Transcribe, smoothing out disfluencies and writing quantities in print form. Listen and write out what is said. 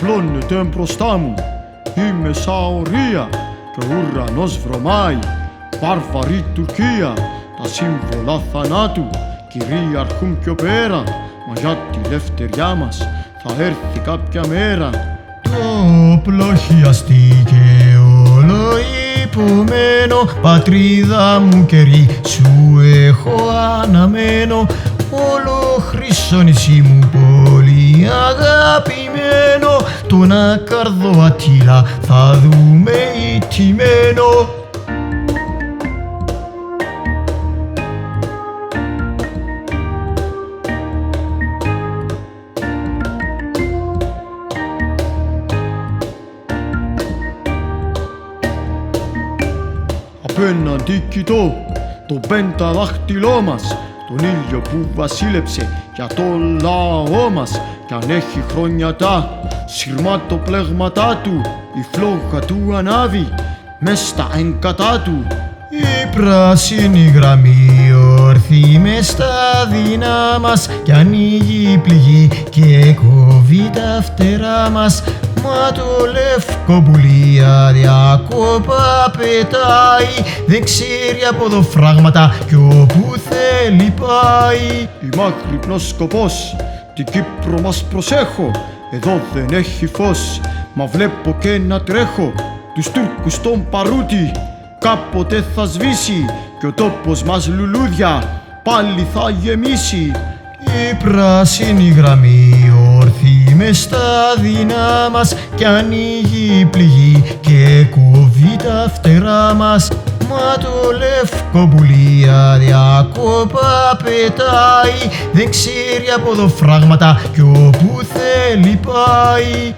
τυφλώνεται μπροστά μου. Είμαι σαωρία και ο ουρανός βρωμάει. Βάρβαρη Τουρκία, τα σύμβολα θανάτου κυριαρχούν πιο πέρα. Μα για τη λευτεριά μας θα έρθει κάποια μέρα. Το πλοχιαστήκε όλο υπομένο, πατρίδα μου καιρή σου έχω αναμένο. Όλο χρυσό νησί μου πολύ αγαπημένο, τον Ακάρδο Αττήλα θα δούμε ηττημένο. Απέναντι κοιτώ το πενταδάχτυλό μας, τον ήλιο που βασίλεψε για το λαό μας. Κι αν έχει χρόνια τα σειρματοπλέγματά του, η φλόγα του ανάβει μες στα έγκατά του. Η πράσινη γραμμή όρθει μες στα δεινά μας κι ανοίγει η πληγή και κόβει τα φτερά μας. Μα το λευκό πουλί αδιάκοπα πετάει, δεν ξέρει από εδώ φράγματα κι όπου θέλει πάει. Η μάγρυπνος σκοπός, την Κύπρο μας προσέχω, εδώ δεν έχει φως, μα βλέπω και να τρέχω. Τους Τούρκους στον παρούτι κάποτε θα σβήσει κι ο τόπος μας λουλούδια πάλι θα γεμίσει. Η πράσινη γραμμή όρθει μες στα δεινά μας κι ανοίγει η πληγή και κόβει τα φτερά μας. Μα το λευκό πουλί αδιάκοπα πετάει, δεν ξέρει από εδώ φράγματα κι όπου θέλει πάει.